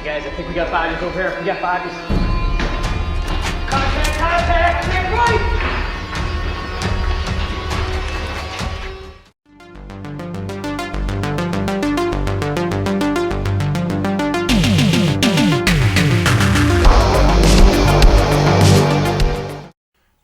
guys, I think we got bodies over here. We got bodies. Contact, contact, clear right!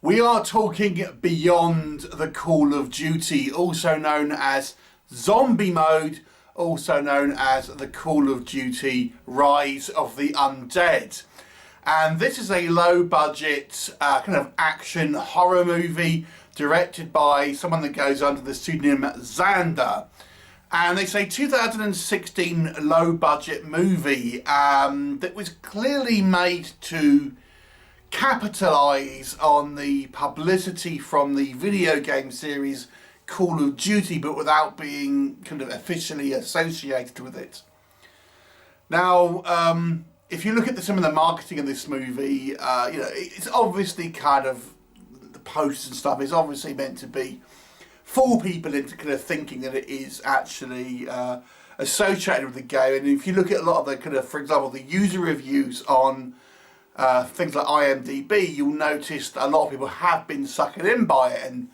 We are talking beyond the Call of Duty, also known as Zombie Mode, also known as the Call of Duty Rise of the Undead. And this is a low budget kind of action horror movie directed by someone that goes under the pseudonym Xander. And it's a 2016 low budget movie that was clearly made to capitalise on the publicity from the video game series Call of Duty, but without being kind of officially associated with it. Now, if you look at some of the marketing of this movie, it's obviously kind of, the posters and stuff is obviously meant to be fool people into kind of thinking that it is actually associated with the game. And if you look at a lot of the kind of, for example, the user reviews on things like IMDb, you'll notice that a lot of people have been suckered in by it and,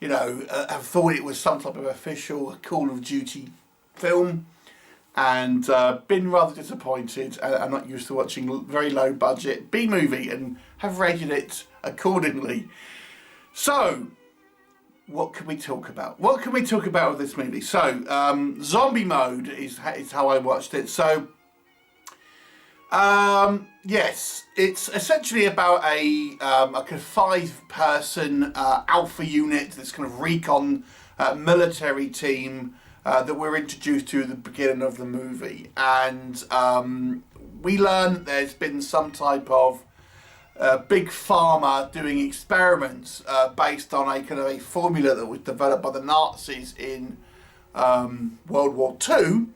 have thought it was some type of official Call of Duty film and been rather disappointed and not used to watching very low budget B-movie and have rated it accordingly. So, what can we talk about? What can we talk about with this movie? So, Zombie Mode is how I watched it. So, yes, it's essentially about a kind of 5-person alpha unit, this kind of recon military team that we're introduced to at the beginning of the movie. And we learn that there's been some type of big pharma doing experiments based on a kind of a formula that was developed by the Nazis in World War II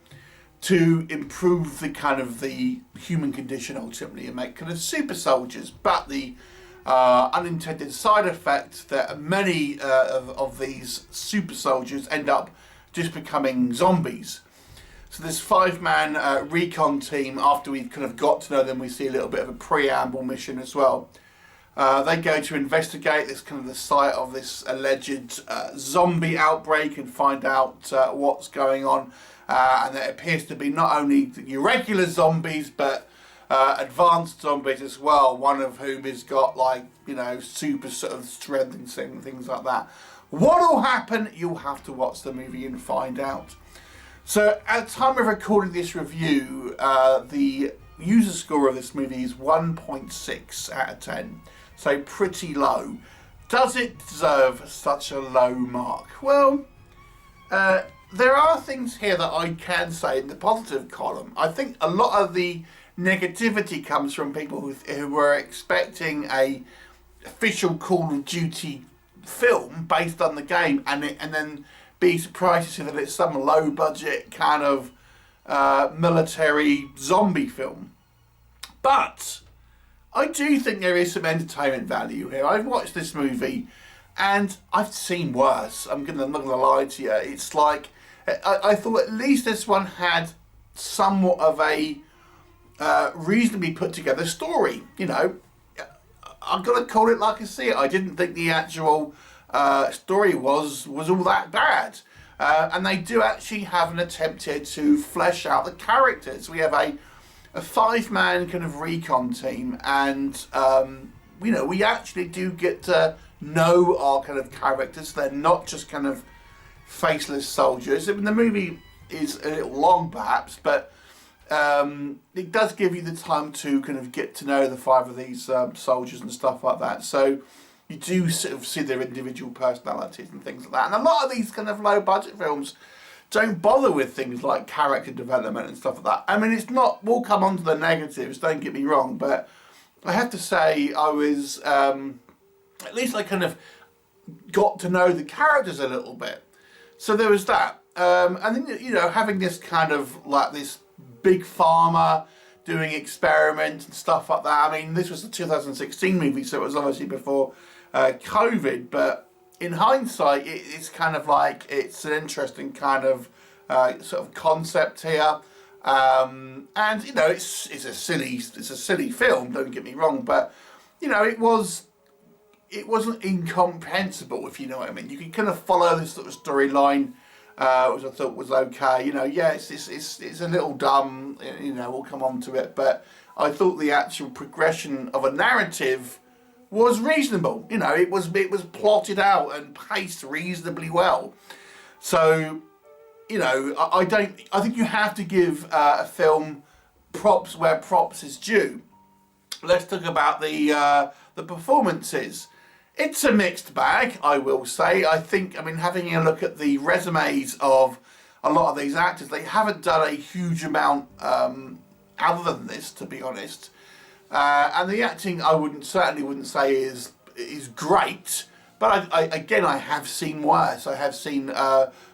to improve the kind of the human condition ultimately and make kind of super soldiers. But the unintended side effect that many of these super soldiers end up just becoming zombies. So this 5-man recon team, after we've kind of got to know them, we see a little bit of a preamble mission as well. They go to investigate this kind of the site of this alleged zombie outbreak and find out what's going on. And it appears to be not only your regular zombies, but advanced zombies as well. One of whom has got super sort of strength and things like that. What'll happen? You'll have to watch the movie and find out. So at the time of recording this review, the user score of this movie is 1.6 out of 10. So pretty low. Does it deserve such a low mark? Well, there are things here that I can say in the positive column. I think a lot of the negativity comes from people who were expecting a official Call of Duty film based on the game and then be surprised to see that it's some low budget kind of military zombie film. But I do think there is some entertainment value here. I've watched this movie and I've seen worse. I'm not gonna lie to you. It's like I thought at least this one had somewhat of a reasonably put together story. I've got to call it like I see it. I didn't think the actual story was all that bad. And they do actually have an attempt here to flesh out the characters. We have a 5-man kind of recon team, and we actually do get to know our kind of characters. They're not just kind of faceless soldiers. I mean, the movie is a little long perhaps, but it does give you the time to kind of get to know the 5 of these soldiers and stuff like that. So you do sort of see their individual personalities and things like that. And a lot of these kind of low budget films don't bother with things like character development and stuff like that. I mean, we'll come on to the negatives, don't get me wrong, but I have to say I was, at least I kind of got to know the characters a little bit. So there was that. And then, having this kind of like this big pharma doing experiments and stuff like that. I mean, this was the 2016 movie, so it was obviously before COVID, but in hindsight, it's kind of like, it's an interesting kind of sort of concept here. And you know, it's a silly film. Don't get me wrong, but you know, it wasn't incomprehensible, if you know what I mean. You can kind of follow this sort of storyline, which I thought was okay. You know, yeah, it's a little dumb. You know, we'll come on to it, but I thought the actual progression of a narrative was reasonable. You know, it was plotted out and paced reasonably well. So, you know, I think you have to give a film props where props is due. Let's talk about the performances. It's a mixed bag, I will say. I mean, having a look at the resumes of a lot of these actors, they haven't done a huge amount other than this, to be honest. And the acting, certainly wouldn't say is great. But I have seen worse. I have seen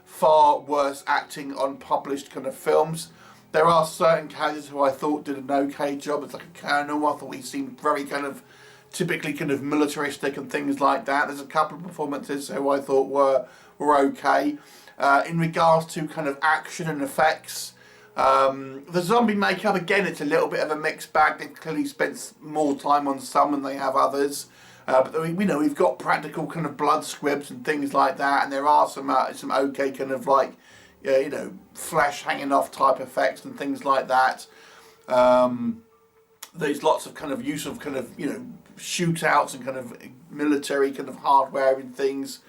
far worse acting on published kind of films. There are certain characters who I thought did an okay job. It's like a colonel. I thought he seemed very kind of typically kind of militaristic and things like that. There's a couple of performances who I thought were okay. In regards to kind of action and effects, the zombie makeup, again, it's a little bit of a mixed bag. They've clearly spent more time on some than they have others. But we know we've got practical kind of blood squibs and things like that, and there are some okay kind of like, you know, flesh hanging off type effects and things like that. There's lots of kind of use of kind of, you know, shootouts and kind of military kind of hardware and things.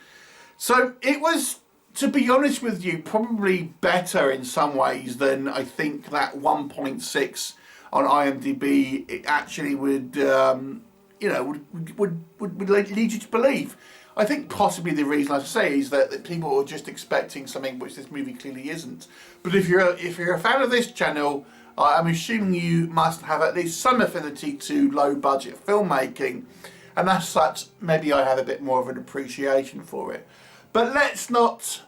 So it was, to be honest with you, probably better in some ways than I think that 1.6 on IMDb it actually would, you know, would lead you to believe. I think possibly the reason I say is that people are just expecting something which this movie clearly isn't. But if you're a fan of this channel, I'm assuming you must have at least some affinity to low budget filmmaking, and as such, maybe I have a bit more of an appreciation for it. But let's not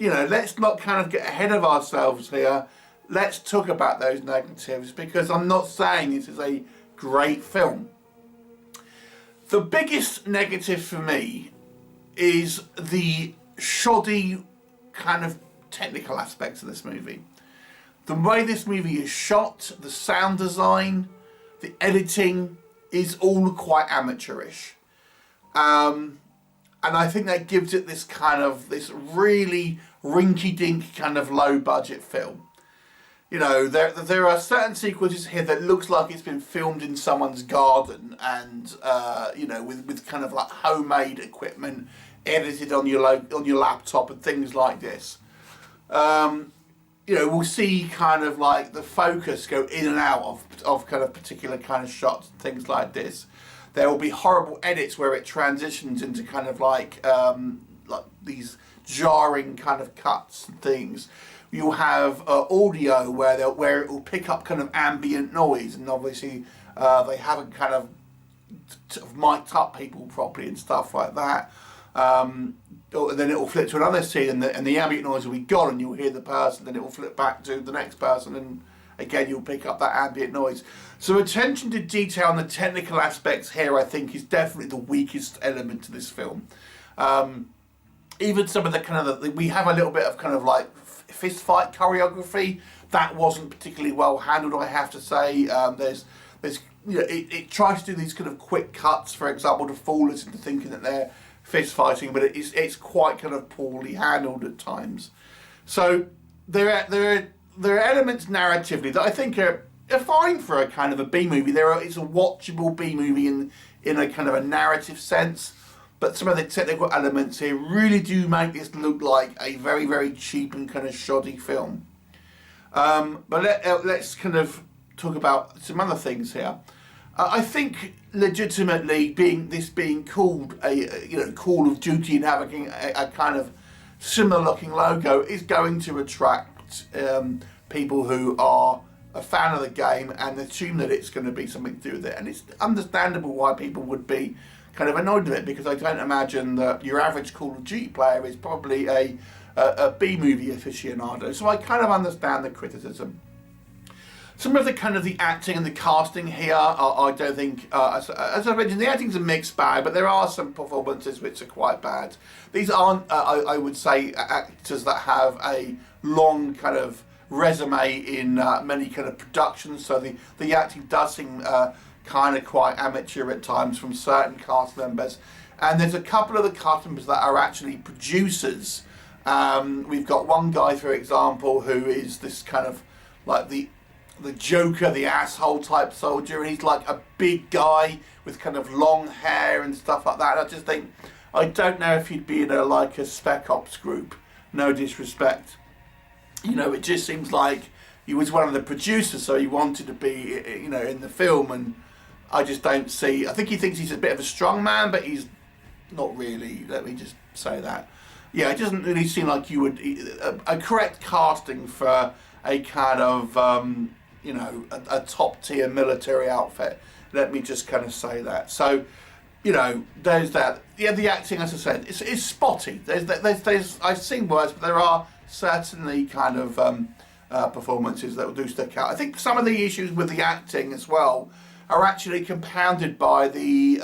kind of get ahead of ourselves here. Let's talk about those negatives, because I'm not saying this is a great film. The biggest negative for me is the shoddy kind of technical aspects of this movie. The way this movie is shot, the sound design, the editing is all quite amateurish. And I think that gives it this really rinky-dink kind of low-budget film. You know, there are certain sequences here that looks like it's been filmed in someone's garden and, you know, with kind of like homemade equipment edited on your laptop and things like this. You know, we'll see kind of like the focus go in and out of kind of particular kind of shots and things like this. There will be horrible edits where it transitions into kind of like these jarring kind of cuts and things. You'll have audio where it will pick up kind of ambient noise, and obviously they haven't kind of mic'd up people properly and stuff like that. And then it will flip to another scene, and the ambient noise will be gone, and you'll hear the person. Then it will flip back to the next person, and again you'll pick up that ambient noise. So attention to detail and the technical aspects here, I think, is definitely the weakest element to this film. Even some of the kind of we have a little bit of kind of like fist fight choreography that wasn't particularly well handled, I have to say. There's you know, it tries to do these kind of quick cuts, for example, to fool us into thinking that they're fist fighting, but it's quite kind of poorly handled at times. So there are elements narratively that I think are fine for a kind of a B movie. It's a watchable B movie in a kind of a narrative sense, but some of the technical elements here really do make this look like a very, very cheap and kind of shoddy film. But let's kind of talk about some other things here. I think legitimately being called a Call of Duty and having a kind of similar looking logo is going to attract people who are a fan of the game and assume that it's going to be something to do with it, and it's understandable why people would be kind of annoyed with it, because I don't imagine that your average Call of Duty player is probably a B movie aficionado, so I kind of understand the criticism. Some of the kind of the acting and the casting here, I don't think, as I mentioned, the acting's a mixed bag, but there are some performances which are quite bad. These aren't, I would say, actors that have a long kind of resume in many kind of productions. So the acting does seem kind of quite amateur at times from certain cast members. And there's a couple of the cast members that are actually producers. We've got one guy, for example, who is this kind of like the Joker, the asshole type soldier, and he's like a big guy with kind of long hair and stuff like that. And I just think, I don't know if he'd be in a Spec Ops group. No disrespect. You know, it just seems like he was one of the producers, so he wanted to be, you know, in the film, and I just don't see. I think he thinks he's a bit of a strong man, but he's not really. Let me just say that. Yeah, it doesn't really seem like you would a correct casting for a kind of you know, a top tier military outfit. Let me just kind of say that. So, you know, there's that. Yeah, the acting, as I said, it's spotty. There's I've seen worse, but there are certainly kind of performances that do stick out. I think some of the issues with the acting as well are actually compounded by the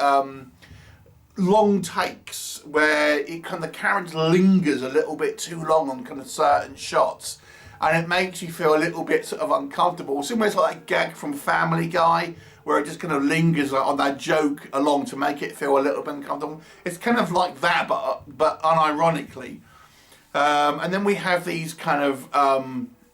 long takes where the camera lingers a little bit too long on kind of certain shots, and it makes you feel a little bit sort of uncomfortable. It's almost like a gag from Family Guy where it just kind of lingers on that joke along to make it feel a little bit uncomfortable. It's kind of like that, but unironically. And then we have these kind of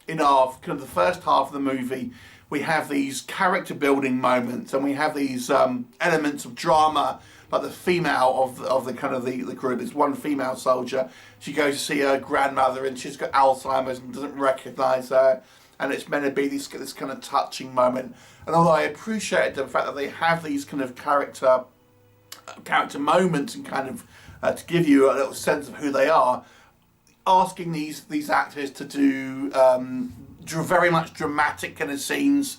in our kind of the first half of the movie, we have these character building moments, and we have these elements of drama, like the female of the kind of the group. There's one female soldier. She goes to see her grandmother, and she's got Alzheimer's and doesn't recognise her. And it's meant to be this kind of touching moment. And although I appreciate the fact that they have these kind of character moments and kind of to give you a little sense of who they are, asking these actors to do very much dramatic kind of scenes,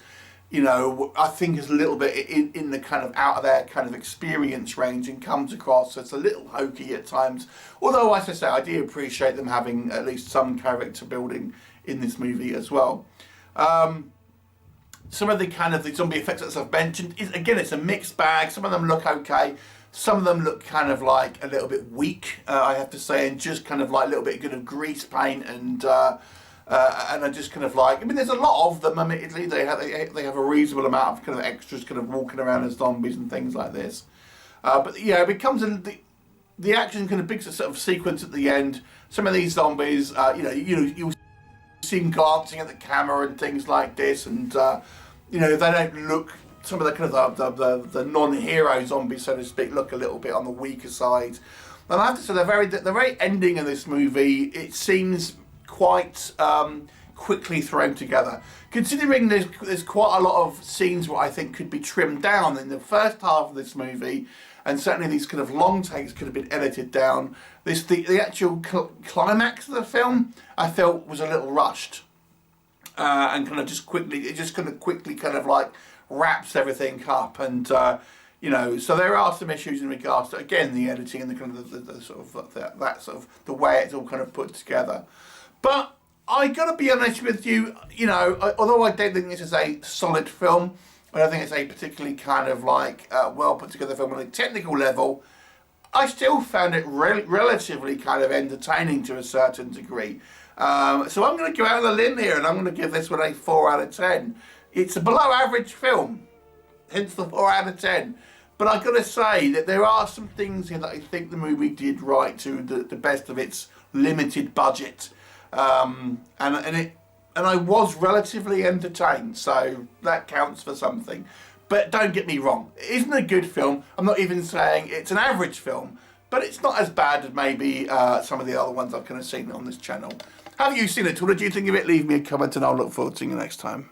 you know, I think is a little bit in the kind of out of their kind of experience range, and comes across as a little hokey at times. Although, as I say, I do appreciate them having at least some character building in this movie as well. Some of the kind of the zombie effects that I've mentioned again, it's a mixed bag. Some of them look okay. Some of them look kind of like a little bit weak, I have to say, and just kind of like a little bit good of grease paint and I just kind of like, I mean, there's a lot of them. Admittedly, they have a reasonable amount of kind of extras, kind of walking around as zombies and things like this. But yeah, it becomes the action kind of big sort of sequence at the end. Some of these zombies, you see them glancing at the camera and things like this, and they don't look. Some of the kind of the non-hero zombies, so to speak, look a little bit on the weaker side. And I have to say, the very ending of this movie, it seems quite quickly thrown together. Considering there's quite a lot of scenes where I think could be trimmed down in the first half of this movie, and certainly these kind of long takes could have been edited down. The actual climax of the film, I felt, was a little rushed, and kind of just quickly kind of like wraps everything up, and so there are some issues in regards to, again, the editing and the kind of the sort of that sort of the way it's all kind of put together. But I gotta be honest with you, although I don't think this is a solid film, I don't think it's a particularly kind of like well put together film on a technical level, I still found it relatively kind of entertaining to a certain degree. So I'm going to go out on a limb here, and I'm going to give this one a 4 out of 10. It's a below average film, hence the 4 out of 10. But I've got to say that there are some things here that I think the movie did right to the best of its limited budget. And I was relatively entertained, so that counts for something. But don't get me wrong, it isn't a good film. I'm not even saying it's an average film, but it's not as bad as maybe some of the other ones I've kind of seen on this channel. Have you seen it? What did you think of it? Leave me a comment and I'll look forward to seeing you next time.